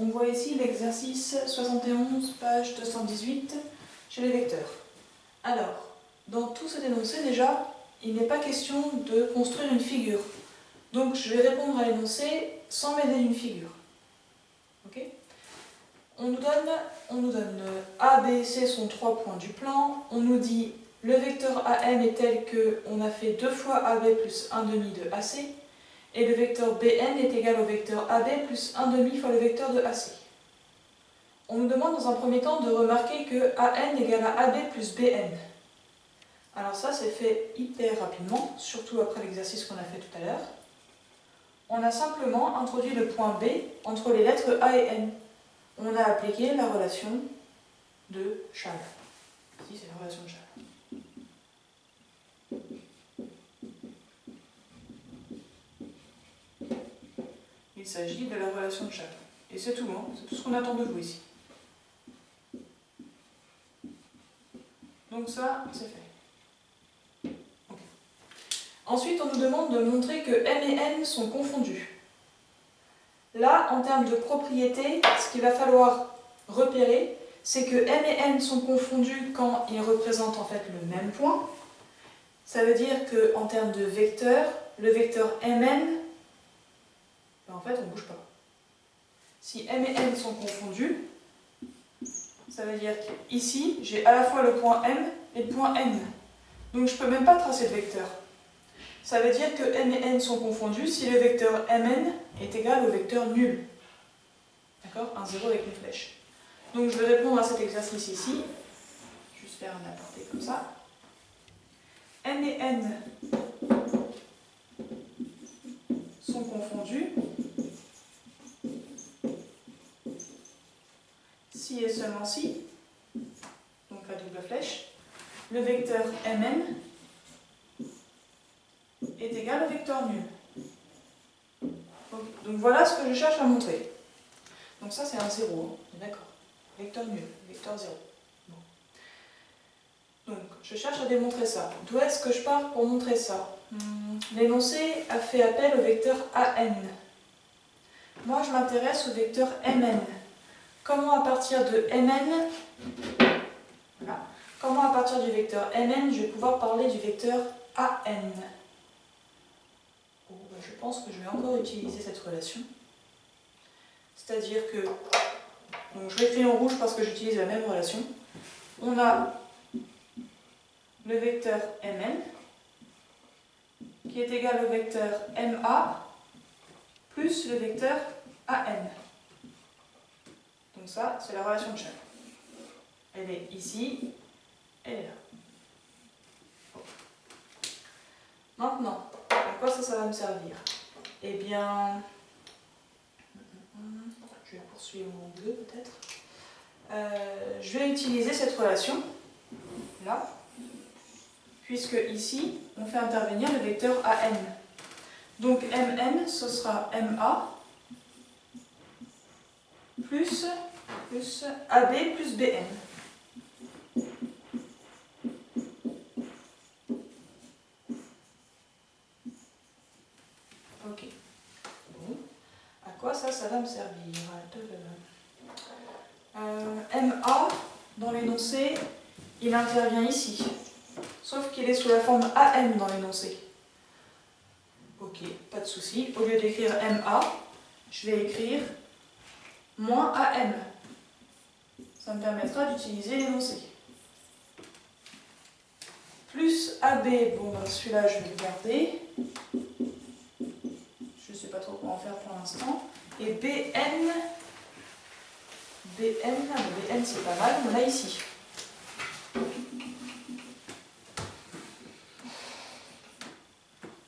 On voit ici l'exercice 71, page 218, chez les vecteurs. Alors, dans tout cet énoncé, déjà, il n'est pas question de construire une figure. Donc, je vais répondre à l'énoncé sans m'aider d'une figure. Ok ? On nous donne A, B, C sont 3 points du plan. On nous dit le vecteur AM est tel que on a fait 2 fois AB plus 1 demi de AC. Et le vecteur BN est égal au vecteur AB plus 1 demi fois le vecteur de AC. On nous demande dans un premier temps de remarquer que AN égale à AB plus BN. Alors ça, c'est fait hyper rapidement, surtout après l'exercice qu'on a fait tout à l'heure. On a simplement introduit le point B entre les lettres A et N. On a appliqué la relation de Chasles. Ici, c'est la relation de Chasles. Il s'agit de la relation de Chasles. Et c'est tout, hein, c'est tout ce qu'on attend de vous ici. Donc ça, c'est fait. Okay. Ensuite, on nous demande de montrer que M et N sont confondus. Là, en termes de propriété, ce qu'il va falloir repérer, c'est que M et N sont confondus quand ils représentent en fait le même point. Ça veut dire qu'en termes de vecteur, le vecteur Mn, ben en fait, on ne bouge pas. Si M et N sont confondus, ça veut dire qu'ici, j'ai à la fois le point M et le point N. Donc je ne peux même pas tracer de vecteur. Ça veut dire que M et N sont confondus si le vecteur Mn est égal au vecteur nul. D'accord ? Un 0 avec une flèche. Donc je vais répondre à cet exercice ici. Je vais juste faire un aparté comme ça. M et N sont confondus si et seulement si, donc la double flèche, le vecteur Mn est égal au vecteur nul. Donc voilà ce que je cherche à montrer. Donc ça c'est un 0, hein, d'accord. Vecteur nul, vecteur 0. Bon. Donc je cherche à démontrer ça. D'où est-ce que je pars pour montrer ça? L'énoncé a fait appel au vecteur AN. Moi je m'intéresse au vecteur Mn. Comment à partir de Mn, voilà, comment à partir du vecteur Mn, je vais pouvoir parler du vecteur AN? Bon, ben, je pense que je vais encore utiliser cette relation. C'est-à-dire que, donc je l'écris en rouge parce que j'utilise la même relation. On a le vecteur Mn qui est égal au vecteur Ma plus le vecteur AN. Donc ça, c'est la relation de Chasles. Elle est ici, elle est là. Bon. Maintenant, à quoi ça va me servir? Eh bien, je vais poursuivre en bleu peut-être. Je vais utiliser cette relation, là, puisque ici, on fait intervenir le vecteur AN. Donc Mn, ce sera Ma plus AB plus Bn. Ok. Bon. À quoi ça va me servir? Ma, dans l'énoncé, il intervient ici. Sauf qu'il est sous la forme AM dans l'énoncé. Ok, pas de souci. Au lieu d'écrire Ma, je vais écrire moins AM. Ça me permettra d'utiliser l'énoncé. Plus AB, bon ben celui-là je vais le garder. Je ne sais pas trop comment faire pour l'instant. Et Bn, Bn c'est pas mal, on l'a ici.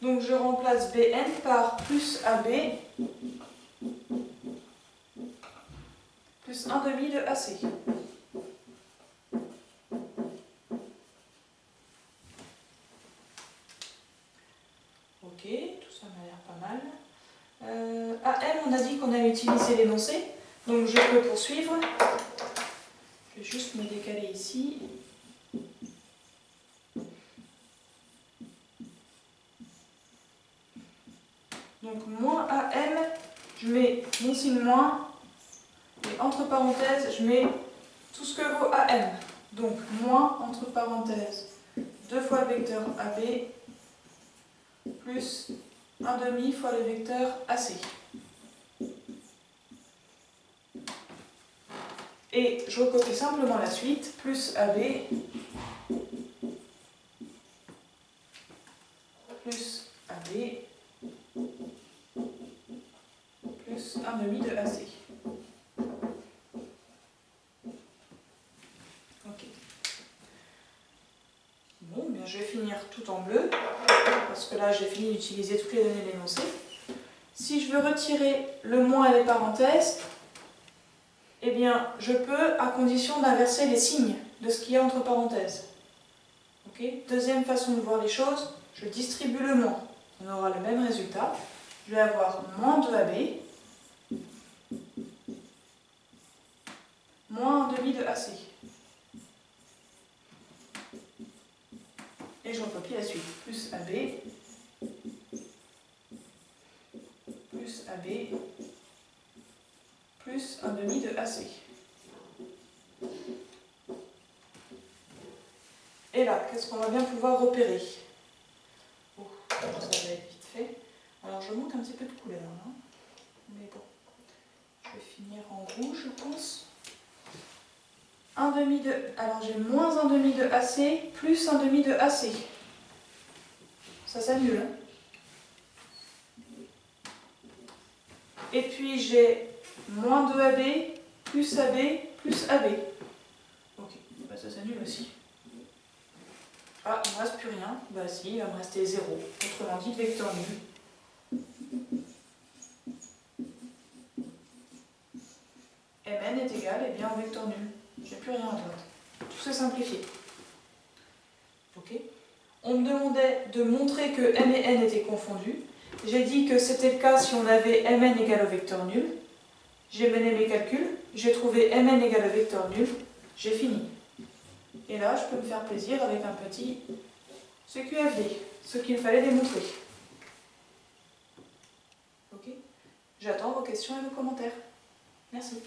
Donc je remplace Bn par plus AB plus 1 demi de AC. Ok, tout ça m'a l'air pas mal. AM, on a dit qu'on allait utiliser l'énoncé, donc je peux poursuivre. Je vais juste me décaler ici. Donc moins AM, je mets mon signe moins, Et entre parenthèses, je mets tout ce que vaut AM. Donc, moins, entre parenthèses, 2 fois le vecteur AB, plus 1,5 fois le vecteur AC. Et je recopie simplement la suite, plus AB, plus AB, plus 1,5 de AC. Ok. Bon, bien je vais finir tout en bleu, parce que là j'ai fini d'utiliser toutes les données de l'énoncé. Si je veux retirer le moins et les parenthèses, eh bien je peux, à condition d'inverser les signes de ce qu'il y a entre parenthèses. Okay. Deuxième façon de voir les choses, je distribue le moins. On aura le même résultat. Je vais avoir moins 2AB, moins 1,5 de AC. Et je recopie la suite. Plus AB, plus AB, plus 1,5 de AC. Et là, qu'est-ce qu'on va bien pouvoir repérer? Oh, ça va être vite fait. Alors je monte un petit peu de couleur là. Mais bon, je vais finir en rouge, je pense. 1,5 de... Alors j'ai moins 1,5 de AC, plus 1,5 de AC. Ça s'annule. Hein. Et puis j'ai moins 2AB, plus AB, plus AB. Ok, bah ça s'annule aussi. Ah, il ne me reste plus rien. Bah si, il va me rester 0. Autrement dit, vecteur nul. Mn est égal et bien au vecteur nul. J'ai plus rien à droite. Tout s'est simplifié. Ok. On me demandait de montrer que m et n étaient confondus. J'ai dit que c'était le cas si on avait mn égale au vecteur nul. J'ai mené mes calculs, j'ai trouvé mn égale au vecteur nul, j'ai fini. Et là, je peux me faire plaisir avec un petit CQFD, ce qu'il fallait démontrer. Ok. J'attends vos questions et vos commentaires. Merci.